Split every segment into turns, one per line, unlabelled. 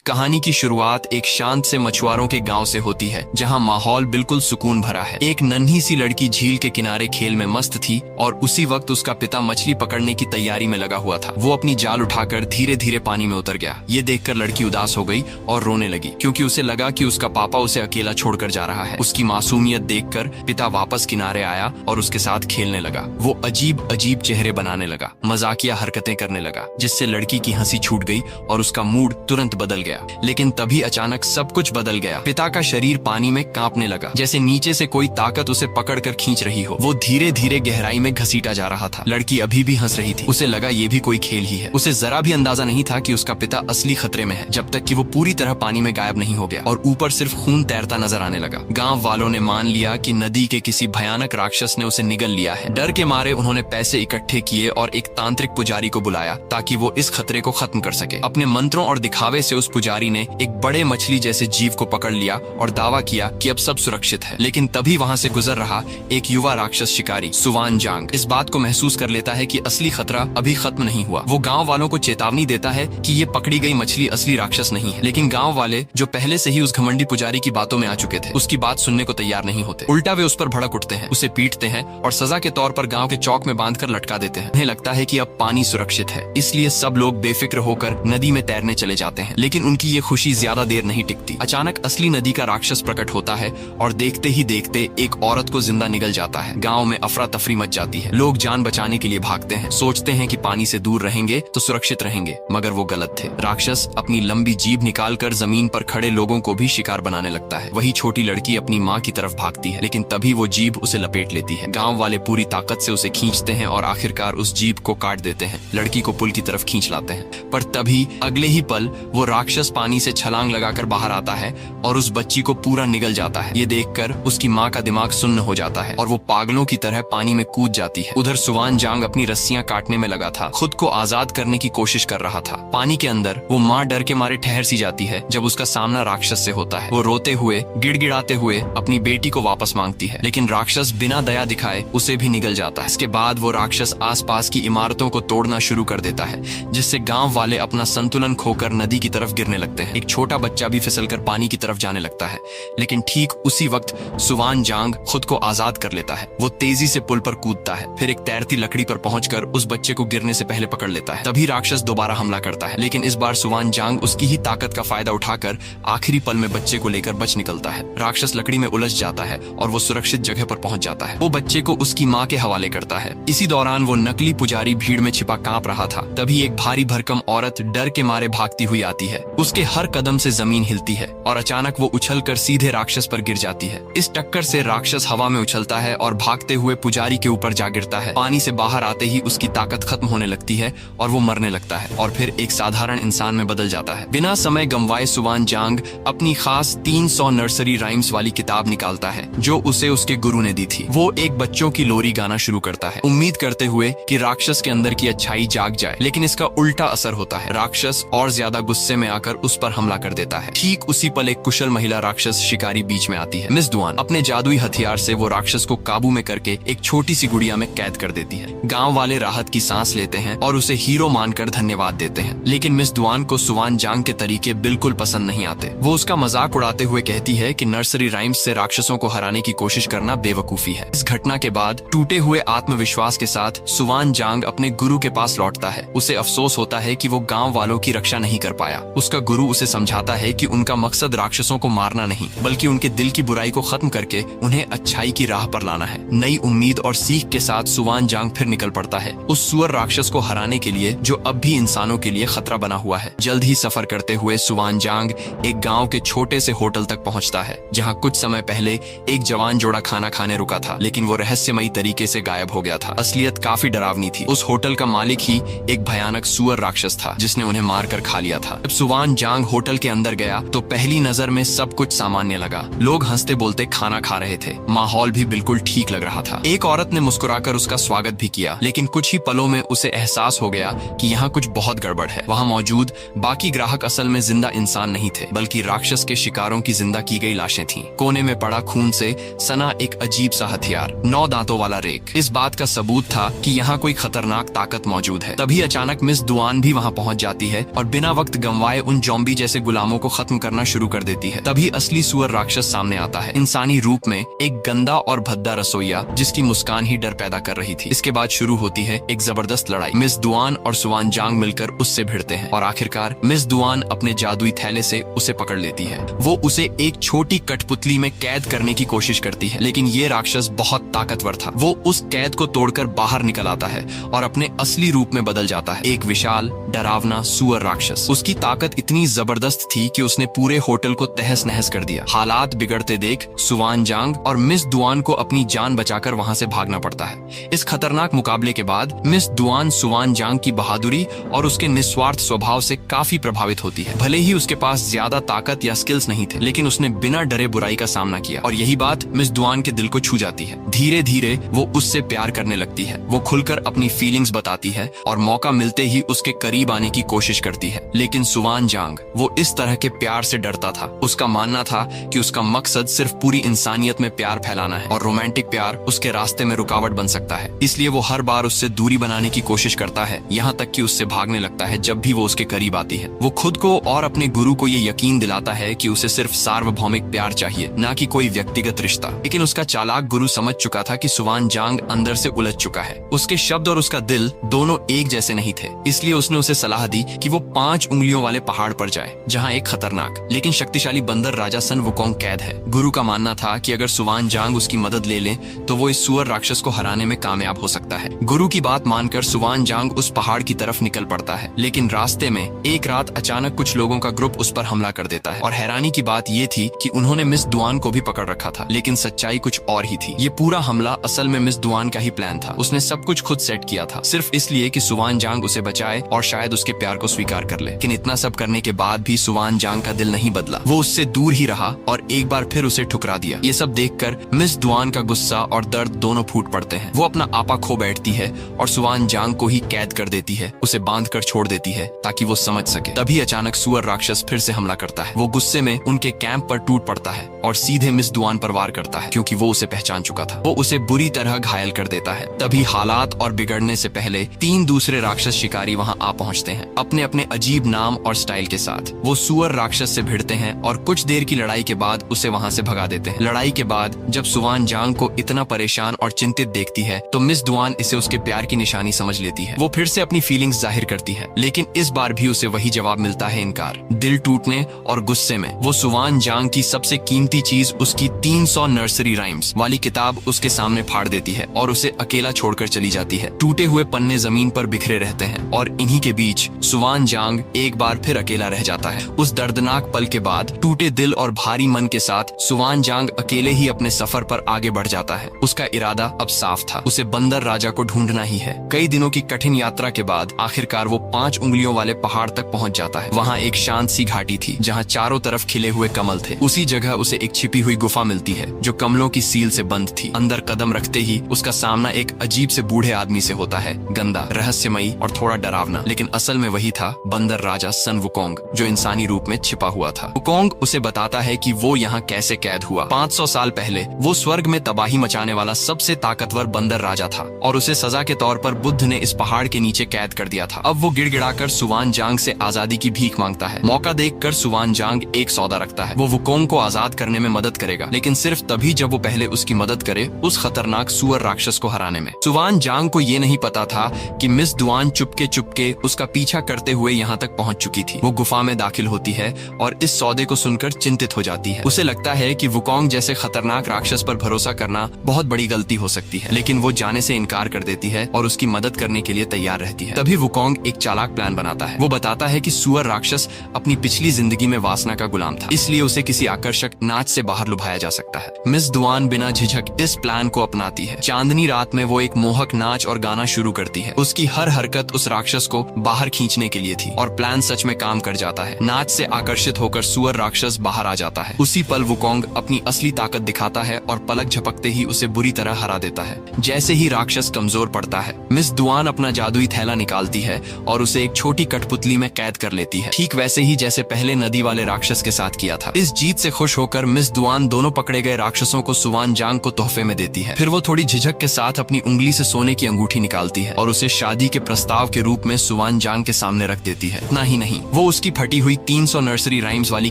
कहानी की शुरुआत एक शांत से मछुआरों के गांव से होती है, जहां माहौल बिल्कुल सुकून भरा है। एक नन्ही सी लड़की झील के किनारे खेल में मस्त थी और उसी वक्त उसका पिता मछली पकड़ने की तैयारी में लगा हुआ था। वो अपनी जाल उठाकर धीरे धीरे पानी में उतर गया। ये देखकर लड़की उदास हो गई और रोने लगी, क्योंकि उसे लगा कि उसका पापा उसे अकेला छोड़कर जा रहा है। उसकी मासूमियत देखकर पिता वापस किनारे आया और उसके साथ खेलने लगा। वो अजीब अजीब चेहरे बनाने लगा, मजाकिया हरकतें करने लगा, जिससे लड़की की हंसी छूट गई और उसका मूड तुरंत बदल गया। लेकिन तभी अचानक सब कुछ बदल गया। पिता का शरीर पानी में कांपने लगा, जैसे नीचे से कोई ताकत उसे पकड़कर खींच रही हो। वो धीरे धीरे गहराई में घसीटा जा रहा था। लड़की अभी भी हंस रही थी। उसे लगा ये भी कोई खेल ही है। उसे जरा भी अंदाजा नहीं था कि उसका पिता असली खतरे में है, जब तक कि वो पूरी तरह पानी में गायब नहीं हो गया और ऊपर सिर्फ खून तैरता नजर आने लगा। गांव वालों ने मान लिया कि नदी के किसी भयानक राक्षस ने उसे निगल लिया है। डर के मारे उन्होंने पैसे इकट्ठे किए और एक तांत्रिक पुजारी को बुलाया ताकि वो इस खतरे को खत्म कर सके। अपने मंत्रों और दिखावे से उस पुजारी ने एक बड़े मछली जैसे जीव को पकड़ लिया और दावा किया कि अब सब सुरक्षित है। लेकिन तभी वहाँ से गुजर रहा एक युवा राक्षस शिकारी सुवान जांग इस बात को महसूस कर लेता है कि असली खतरा अभी खत्म नहीं हुआ। वो गांव वालों को चेतावनी देता है कि ये पकड़ी गई मछली असली राक्षस नहीं है। लेकिन गांव वाले, जो पहले से ही उस घमंडी पुजारी की बातों में आ चुके थे, उसकी बात सुनने को तैयार नहीं होते। उल्टा वे उस पर भड़क उठते हैं, उसे पीटते हैं और सजा के तौर पर गाँव के चौक में बांधकर लटका देते हैं। उन्हें लगता है कि अब पानी सुरक्षित है, इसलिए सब लोग बेफिक्र होकर नदी में तैरने चले जाते हैं। लेकिन उनकी ये खुशी ज्यादा देर नहीं टिकती। अचानक असली नदी का राक्षस प्रकट होता है और देखते ही देखते एक औरत को जिंदा निगल जाता है। गांव में अफरा तफरी मच जाती है। लोग जान बचाने के लिए भागते हैं, सोचते हैं कि पानी से दूर रहेंगे तो सुरक्षित रहेंगे, मगर वो गलत थे। राक्षस अपनी लंबी जीभ निकालकर जमीन पर खड़े लोगों को भी शिकार बनाने लगता है। वही छोटी लड़की अपनी माँ की तरफ भागती है, लेकिन तभी वो जीभ उसे लपेट लेती है। गाँव वाले पूरी ताकत से उसे खींचते हैं और आखिरकार उस जीभ को काट देते हैं। लड़की को पुल की तरफ खींच लाते हैं, पर तभी अगले ही पल वो राक्षस पानी से छलांग लगाकर बाहर आता है और उस बच्ची को पूरा निगल जाता है। ये देखकर उसकी माँ का दिमाग सुन्न हो जाता है और वो पागलों की तरह पानी में कूद जाती है। उधर सुवान जांग अपनी रस्सियां काटने में लगा था, खुद को आजाद करने की कोशिश कर रहा था। पानी के अंदर वो माँ डर के मारे ठहर सी जाती है जब उसका सामना राक्षस से होता है। वो रोते हुए, गिड़गिड़ाते हुए अपनी बेटी को वापस मांगती है, लेकिन राक्षस बिना दया दिखाए उसे भी निगल जाता है। इसके बाद वो राक्षस आसपास की इमारतों को तोड़ना शुरू कर देता है, जिससे गाँव वाले अपना संतुलन खोकर नदी की तरफ गिरने लगते हैं। एक छोटा बच्चा भी फिसलकर पानी की तरफ जाने लगता है, लेकिन ठीक उसी वक्त सुवान जांग खुद को आजाद कर लेता है। वो तेजी से पुल पर कूदता है, फिर एक तैरती लकड़ी पर पहुंचकर उस बच्चे को गिरने से पहले पकड़ लेता है। तभी राक्षस दोबारा हमला करता है, लेकिन इस बार सुवान जांग उसकी ही ताकत का फायदा उठाकर आखिरी पल में बच्चे को लेकर बच निकलता है। राक्षस लकड़ी में उलझ जाता है और वो सुरक्षित जगह पर पहुंच जाता है। वो बच्चे को उसकी माँ के हवाले करता है। इसी दौरान वो नकली पुजारी भीड़ में छिपा कांप रहा था। तभी एक भारी भरकम औरत डर के मारे भागती हुई आती है। उसके हर कदम से जमीन हिलती है और अचानक वो उछलकर सीधे राक्षस पर गिर जाती है। इस टक्कर से राक्षस हवा में उछलता है और भागते हुए पुजारी के ऊपर जा गिरता है। पानी से बाहर आते ही उसकी ताकत खत्म होने लगती है और वो मरने लगता है और फिर एक साधारण इंसान में बदल जाता है। बिना समय गंवाए सुवान जांग अपनी खास 300 नर्सरी राइम्स वाली किताब निकालता है, जो उसे उसके गुरु ने दी थी। वो एक बच्चों की लोरी गाना शुरू करता है, उम्मीद करते हुए कि राक्षस के अंदर की अच्छाई जाग जाए, लेकिन इसका उल्टा असर होता है। राक्षस और ज्यादा गुस्से में आकर उस पर हमला कर देता है। ठीक उसी पल एक कुशल महिला राक्षस शिकारी बीच में आती है। मिस दुआन अपने जादुई हथियार से वो राक्षस को काबू में करके एक छोटी सी गुड़िया में कैद कर देती है। गांव वाले राहत की सांस लेते हैं और उसे हीरो मानकर धन्यवाद देते हैं। लेकिन मिस दुआन को सुवान जांग के तरीके बिल्कुल पसंद नहीं आते। वो उसका मजाक उड़ाते हुए कहती है कि नर्सरी राइम्स से राक्षसों को हराने की कोशिश करना बेवकूफी है। इस घटना के बाद टूटे हुए आत्मविश्वास के साथ सुवान जांग अपने गुरु के पास लौटता है। उसे अफसोस होता है कि वो गांव वालों की रक्षा नहीं कर पाया। उसका गुरु उसे समझाता है कि उनका मकसद राक्षसों को मारना नहीं, बल्कि उनके दिल की बुराई को खत्म करके उन्हें अच्छाई की राह पर लाना है। नई उम्मीद और सीख के साथ सुवान जांग फिर निकल पड़ता है उस सुअर राक्षस को हराने के लिए, जो अब भी इंसानों के लिए खतरा बना हुआ है। जल्द ही सफर करते हुए सुवान जांग एक गांव के छोटे से होटल तक पहुंचता है, जहां कुछ समय पहले एक जवान जोड़ा खाना खाने रुका था, लेकिन वो रहस्यमयी तरीके से गायब हो गया था। असलियत काफी डरावनी थी। उस होटल का मालिक ही एक भयानक सुअर राक्षस था, जिसने उन्हें मारकर खा लिया था। जब सुवान जांग होटल के अंदर गया तो पहली नजर में सब कुछ सामान्य लगा। लोग हंसते बोलते खाना खा रहे थे, माहौल भी बिल्कुल ठीक लग रहा था। एक औरत ने मुस्कुराकर उसका स्वागत भी किया, लेकिन कुछ ही पलों में उसे एहसास हो गया कि यहाँ कुछ बहुत गड़बड़ है। वहाँ मौजूद बाकी ग्राहक असल में जिंदा इंसान नहीं थे, बल्कि राक्षस के शिकारों की जिंदा की गई लाशें थीं। कोने में पड़ा खून से सना एक अजीब सा हथियार, 9 दांतों वाला रेक, इस बात का सबूत था कि यहाँ कोई खतरनाक ताकत मौजूद है। तभी अचानक मिस दुआन भी वहाँ पहुँच जाती है और बिना वक्त गंवाए उन उन जॉम्बी जैसे गुलामों को खत्म करना शुरू कर देती है। तभी असली सुअर राक्षस सामने आता है, इंसानी रूप में एक गंदा और भद्दा रसोइया जिसकी मुस्कान ही डर पैदा कर रही थी। इसके बाद शुरू होती है एक जबरदस्त लड़ाई। मिस दुआन और सुवान जांग मिलकर उससे भिड़ते हैं और आखिरकार मिस दुआन अपने जादुई थैले से उसे पकड़ लेती है। वो उसे एक छोटी कठपुतली में कैद करने की कोशिश करती है, लेकिन ये राक्षस बहुत ताकतवर था। वो उस कैद को तोड़कर बाहर निकल आता है और अपने असली रूप में बदल जाता है, एक विशाल डरावना सुअर राक्षस। उसकी ताकत इतनी जबरदस्त थी कि उसने पूरे होटल को तहस नहस कर दिया। हालात बिगड़ते देख सुवान जांग और मिस दुआन को अपनी जान बचाकर वहां से भागना पड़ता है। इस खतरनाक मुकाबले के बाद मिस दुआन सुवान जांग की बहादुरी और उसके निस्वार्थ स्वभाव से काफी प्रभावित होती है। भले ही उसके पास ज्यादा ताकत या स्किल्स नहीं थे, लेकिन उसने बिना डरे बुराई का सामना किया और यही बात मिस दुआन के दिल को छू जाती है। धीरे धीरे वो उससे प्यार करने लगती है। वो खुलकर अपनी फीलिंग्स बताती है और मौका मिलते ही उसके करीब आने की कोशिश करती है। लेकिन सुवान जांग वो इस तरह के प्यार से डरता था। उसका मानना था कि उसका मकसद सिर्फ पूरी इंसानियत में प्यार फैलाना है और रोमांटिक प्यार उसके रास्ते में रुकावट बन सकता है। इसलिए वो हर बार उससे दूरी बनाने की कोशिश करता है, यहाँ तक कि उससे भागने लगता है जब भी वो उसके करीब आती है। वो खुद को और अपने गुरु को ये यकीन दिलाता है कि उसे सिर्फ सार्वभौमिक प्यार चाहिए, न कि कोई व्यक्तिगत रिश्ता। लेकिन उसका चालाक गुरु समझ चुका था कि सुवान जांग अंदर से उलझ चुका है। उसके शब्द और उसका दिल दोनों एक जैसे नहीं थे। इसलिए उसने उसे सलाह दी कि वो 5 उंगलियों वाले पहाड़ पर जाए, जहाँ एक खतरनाक लेकिन शक्तिशाली बंदर राजा सन वुकोंग कैद है। गुरु का मानना था कि अगर सुवान जांग उसकी मदद ले ले तो वो इस सुअर राक्षस को हराने में कामयाब हो सकता है। गुरु की बात मानकर सुवान जांग उस पहाड़ की तरफ निकल पड़ता है, लेकिन रास्ते में एक रात अचानक कुछ लोगों का ग्रुप उस पर हमला कर देता है। और हैरानी की बात ये थी कि उन्होंने मिस दुआन को भी पकड़ रखा था, लेकिन सच्चाई कुछ और ही थी। ये पूरा हमला असल में मिस दुआन का ही प्लान था। उसने सब कुछ खुद सेट किया था, सिर्फ इसलिए कि सुवान जांग उसे बचाए और शायद उसके प्यार को स्वीकार कर ले। लेकिन इतना सब करने के बाद भी सुवान जांग का दिल नहीं बदला। वो उससे दूर ही रहा और एक बार फिर उसे ठुकरा दिया। ये सब देखकर मिस दुआन का गुस्सा और दर्द दोनों फूट पड़ते हैं। वो अपना आपा खो बैठती है और सुवान जांग को ही कैद कर देती है, उसे बांध कर छोड़ देती है ताकि वो समझ सके। तभी अचानक सुअर राक्षस फिर से हमला करता है। वो गुस्से में उनके कैंप पर टूट पड़ता है और सीधे मिस दुआन पर वार करता है, क्योंकि वो उसे पहचान चुका था। वो उसे बुरी तरह घायल कर देता है। तभी हालात और बिगड़ने से पहले 3 दूसरे राक्षस शिकारी वहाँ आ पहुँचते हैं, अपने अपने अजीब नाम और स्टाइल के साथ। वो सुअर राक्षस से भिड़ते हैं और कुछ देर की लड़ाई के बाद उसे वहाँ से भगा देते हैं। लड़ाई के बाद जब सुवान जांग को इतना परेशान और चिंतित देखती है तो मिस दुआन इसे उसके प्यार की निशानी समझ लेती है। वो फिर से अपनी फीलिंग्स जाहिर करती है, लेकिन इस बार भी उसे वही जवाब मिलता है, इनकार। दिल टूटने और गुस्से में वो सुवान जांग की सबसे कीमती चीज, उसकी 300 नर्सरी राइम्स वाली किताब उसके सामने फाड़ देती है और उसे अकेला छोड़कर चली जाती है। टूटे हुए पन्ने जमीन पर बिखरे रहते हैं और इन्हीं के बीच सुवान जांग एक बार फिर अकेला रह जाता है। उस दर्दनाक पल के बाद टूटे दिल और भारी मन के साथ सुवान जांग अकेले ही अपने सफर पर आगे बढ़ जाता है। उसका इरादा अब साफ था, उसे बंदर राजा को ढूंढना ही है। कई दिनों की कठिन यात्रा के बाद आखिरकार वो 5 उंगलियों वाले पहाड़ तक पहुंच जाता है। वहाँ एक शांत सी घाटी थी जहाँ चारों तरफ खिले हुए कमल थे। उसी जगह उसे एक छिपी हुई गुफा मिलती है जो कमलों की सील से बंद थी। अंदर कदम रखते ही उसका सामना एक अजीब से बूढ़े आदमी से होता है, गंदा, रहस्यमयी और थोड़ा डरावना। लेकिन असल में वही था बंदर राजा सन वुकोंग, जो इंसानी रूप में छिपा हुआ था। वुकोंग उसे बताता है कि वो यहाँ कैसे कैद हुआ। 500 साल पहले वो स्वर्ग में तबाही मचाने वाला सबसे ताकतवर बंदर राजा था और उसे सजा के तौर पर बुद्ध ने इस पहाड़ के नीचे कैद कर दिया था। अब वो गिड़गिड़ाकर सुवान जांग से आजादी की भीख मांगता है। मौका देखकर सुवान जांग एक सौदा रखता है। वो वुकोंग को आजाद करने में मदद करेगा, लेकिन सिर्फ तभी जब वो पहले उसकी मदद करे उस खतरनाक सुअर राक्षस को हराने में। सुवान जांग को ये नहीं पता था कि मिस दुआन चुपके चुपके उसका पीछा करते हुए यहाँ तक पहुँच चुकी थी। वो गुफा में दाखिल होती है और इस सौदे को सुनकर चिंतित हो जाती है। उसे लगता है कि वुकोंग जैसे खतरनाक राक्षस पर भरोसा करना बहुत बड़ी गलती हो सकती है, लेकिन वो जाने से इनकार कर देती है और उसकी मदद करने के लिए तैयार रहती है। तभी वुकोंग एक चालाक प्लान बनाता है। वो बताता है कि सुअर राक्षस अपनी पिछली जिंदगी में वासना का गुलाम था, इसलिए उसे किसी आकर्षक नाच से बाहर लुभाया जा सकता है। मिस दुआन बिना झिझक इस प्लान को अपनाती है। चांदनी रात में वो एक मोहक नाच और गाना शुरू करती है। उसकी हर हरकत उस राक्षस को बाहर खींचने के लिए थी और प्लान सच में काम कर जाता है। नाच से आकर्षित होकर सुअर राक्षस बाहर आ जाता है। उसी पल वुकोंग अपनी असली ताकत दिखाता है और पलक झपकते ही उसे बुरी तरह हरा देता है। जैसे ही राक्षस कमजोर पड़ता है, मिस दुआन अपना जादुई थैला निकालती है और उसे एक छोटी कठपुतली में कैद कर लेती है, ठीक वैसे ही जैसे पहले नदी वाले राक्षस के साथ किया था। इस जीत से खुश होकर मिस दुआन दोनों पकड़े गए राक्षसों को सुवान जांग को तोहफे में देती है। फिर वो थोड़ी झिझक के साथ अपनी उंगली से सोने की अंगूठी निकालती है और उसे शादी के प्रस्ताव के रूप में सुवान जांग के सामने रख देती है। इतना ही नहीं, वो उसकी फटी हुई 300 नर्सरी राइम्स वाली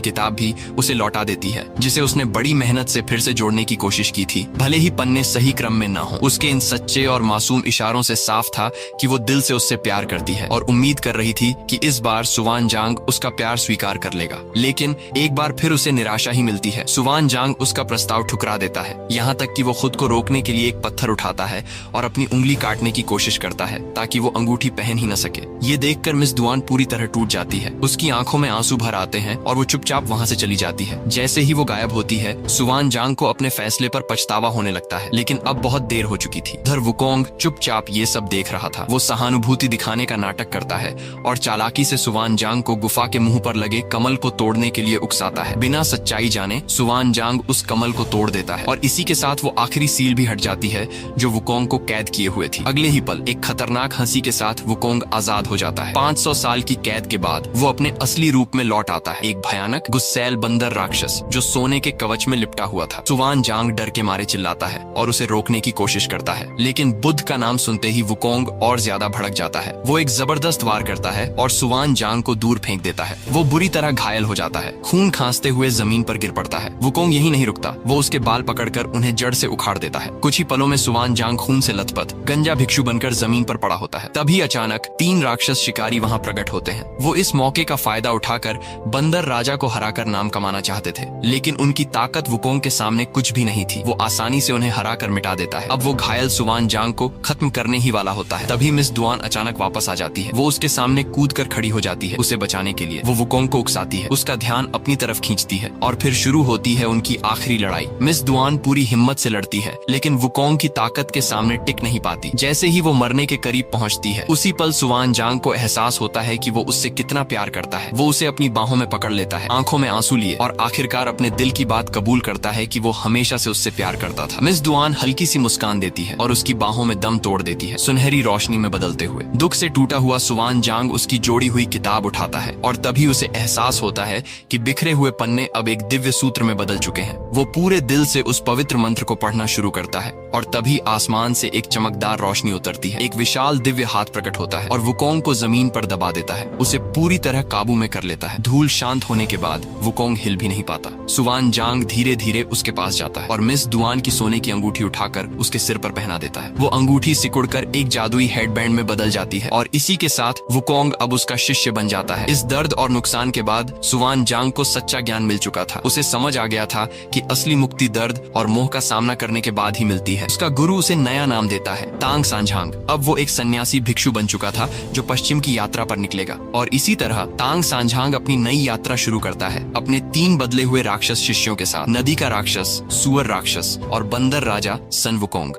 किताब भी उसे लौटा देती है, जिसे उसने बड़ी मेहनत से फिर से जोड़ने की कोशिश की थी। भले ही पन्ने सही क्रम में ना हो, उसके इन सच्चे और मासूम इशारों से साफ था कि वो दिल से उससे प्यार करती है और उम्मीद कर रही थी कि इस बार सुवान जांग उसका प्यार स्वीकार कर लेगा। लेकिन एक बार फिर उसे निराशा ही मिलती है। सुवान जांग उसका प्रस्ताव ठुकरा देता है, यहाँ तक कि वो खुद को रोकने के लिए एक पत्थर उठाता है और अपनी उंगली काटने की कोशिश करता है ताकि वो अंगूठी पहन ही न सके। ये देखकर मिस दुआन पूरी तरह टूट जाती है, उसकी आंखों में आंसू भर आते हैं और वो चुपचाप वहाँ से चली जाती है। जैसे ही वो गायब होती है, सुवान जांग को अपने फैसले पर पछतावा होने लगता है, लेकिन अब बहुत देर हो चुकी थी। उधर वुकोंग चुपचाप ये सब देख रहा था। वो सहानुभूति दिखाने का नाटक करता है और चालाकी से सुवान जांग को गुफा के मुंह पर लगे कमल को तोड़ने के लिए उकसाता है। बिना सच्चाई जाने सुवान जांग उस कमल को तोड़ देता है और इसी के साथ वो आखिरी सील भी हट जाती है जो वुकोंग को कैद किए हुए थी। अगले ही पल एक खतरनाक हंसी के साथ वुकोंग आजाद हो जाता है। 500 साल की कैद के बाद वो अपने असली रूप में लौट आता है, एक भयानक गुस्सैल बंदर राक्षस जो सोने के कवच में लिपटा हुआ था। सुवान जांग डर के मारे चिल्लाता है और उसे रोकने की कोशिश करता है, लेकिन बुद्ध का नाम सुनते ही वुकोंग और ज्यादा भड़क जाता है। वो एक जबरदस्त वार करता है और सुवान जांग को दूर फेंक देता है। वो बुरी तरह घायल हो जाता है, खून खांसते हुए जमीन पर गिर पड़ता है। वुकोंग यही नहीं रुकता, वो उसके बाल पकड़कर उन्हें जड़ से उखाड़ देता है। कुछ ही पलों में सुवान जांग खून से लथपथ गंजा भिक्षु बनकर जमीन पर पड़ा होता है। तभी अचानक 3 राक्षस शिकारी वहाँ प्रकट होते हैं। वो इस मौके का फायदा उठाकर बंदर राजा को हराकर नाम कमाना चाहते थे, लेकिन उनकी ताकत वुकोंग के सामने कुछ भी नहीं थी। वो आसानी से उन्हें हराकर मिटा देता है। अब वो घायल सुवान जांग को खत्म करने ही वाला होता है। तभी मिस दुआन अचानक वापस आ जाती है। वो उसके सामने कूद कर खड़ी हो जाती है उसे बचाने के लिए। वो वुकोंग को उकसाती है, उसका ध्यान अपनी तरफ खींचती है और फिर शुरू होती है उनकी आखिरी लड़ाई। मिस दुआन पूरी हिम्मत से लड़ती है, लेकिन वुकोंग की ताकत के सामने टिक नहीं पाती। जैसे ही वो मरने के करीब पहुंचती है, उसी पल सुवान जांग को एहसास होता है कि वो उससे कितना प्यार करता है। वो उसे अपनी बाहों में पकड़ लेता है, आंखों में आंसू लिए, और आखिरकार अपने दिल की बात कबूल करता है कि वो हमेशा से उससे प्यार करता था। मिस दुआन हल्की सी मुस्कान देती है और उसकी बाहों में दम तोड़ देती है, सुनहरी रोशनी में बदलते हुए। दुख से टूटा हुआ सुवान जांग उसकी जोड़ी हुई किताब उठाता है और तभी उसे एहसास होता है कि बिखरे हुए पन्ने अब एक दिव्य सूत्र में बदल चुके हैं। वो पूरे दिल से उस पवित्र मंत्र को पढ़ना शुरू करता है और तभी आसमान से एक चमकदार रोशनी उतरती है। एक विशाल दिव्य हाथ प्रकट होता है और वुकोंग को जमीन पर दबा देता है, उसे पूरी तरह काबू में कर लेता है। धूल शांत होने के बाद वुकोंग हिल भी नहीं पाता। सुवान जांग धीरे धीरे उसके पास जाता है और मिस दुआन की सोने की अंगूठी उठाकर उसके सिर पर पहना देता है। वो अंगूठी सिकुड़कर एक जादुई हेडबैंड में बदल जाती है और इसी के साथ वुकोंग अब उसका शिष्य बन जाता है। इस दर्द और नुकसान के बाद सुवान जांग को सच्चा ज्ञान मिल चुका था। उसे समझ आ गया था कि असली मुक्ति दर्द और मोह का सामना करने के बाद ही मिलती है। उसका गुरु उसे नया नाम देता है, तांग सांझांग। अब वो एक सन्यासी भिक्षु बन चुका था जो पश्चिम की यात्रा पर निकलेगा, और इसी तरह तांग सांझांग अपनी नई यात्रा शुरू करता है अपने 3 बदले हुए राक्षस शिष्यों के साथ, नदी का राक्षस, सुअर राक्षस और बंदर राजा सन वुकोंग।